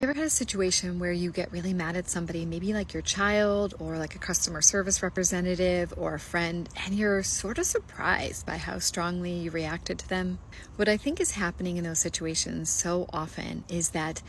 You ever had a situation where you get really mad at somebody, maybe like your child or like a customer service representative or a friend, and you're sort of surprised by how strongly you reacted to them? What I think is happening in those situations so often is that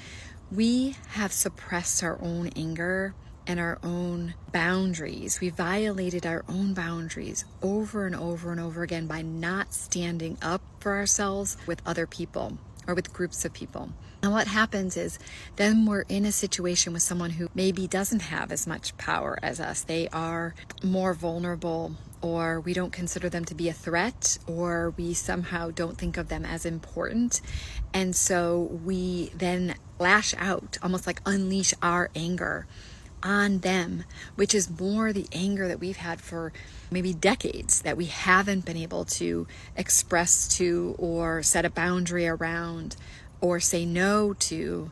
we have suppressed our own anger and our own boundaries. We violated our own boundaries over and over and over again by not standing up for ourselves with other people or with groups of people. And what happens is then we're in a situation with someone who maybe doesn't have as much power as us. They are more vulnerable, or we don't consider them to be a threat, or we somehow don't think of them as important. And so we then lash out, almost like unleash our anger on them, which is more the anger that we've had for maybe decades that we haven't been able to express to or set a boundary around or say no to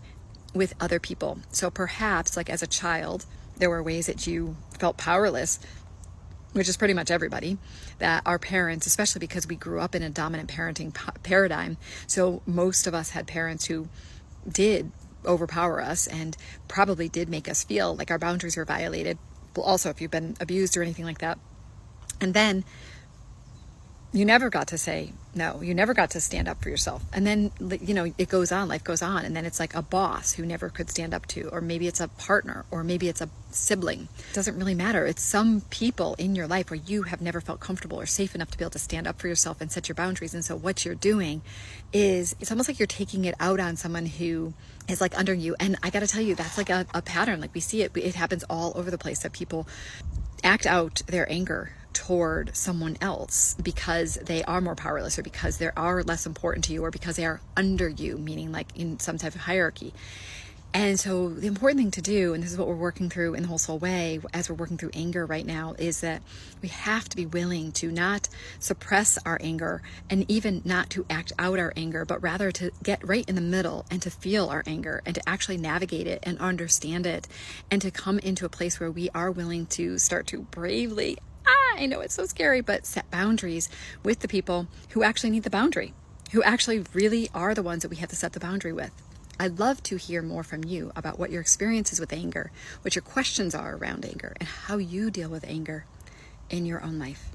with other people. So perhaps like as a child, there were ways that you felt powerless, which is pretty much everybody, that our parents, especially because we grew up in a dominant parenting paradigm, so most of us had parents who did overpower us and probably did make us feel like our boundaries were violated. Also, if you've been abused or anything like that. And then you never got to say no. You never got to stand up for yourself. And then, it goes on, life goes on. And then it's like a boss who never could stand up to, or maybe it's a partner, or maybe it's a sibling. It doesn't really matter. It's some people in your life where you have never felt comfortable or safe enough to be able to stand up for yourself and set your boundaries. And so what you're doing is, it's almost like you're taking it out on someone who is like under you. And I got to tell you, that's like a pattern. Like we see it. It happens all over the place that people act out their anger toward someone else because they are more powerless, or because they are less important to you, or because they are under you, meaning like in some type of hierarchy. And so the important thing to do, and this is what we're working through in the Whole Soul Way as we're working through anger right now, is that we have to be willing to not suppress our anger, and even not to act out our anger, but rather to get right in the middle and to feel our anger and to actually navigate it and understand it, and to come into a place where we are willing to start to bravely, I know it's so scary, but set boundaries with the people who actually need the boundary, who actually really are the ones that we have to set the boundary with. I'd love to hear more from you about what your experience is with anger, what your questions are around anger, and how you deal with anger in your own life.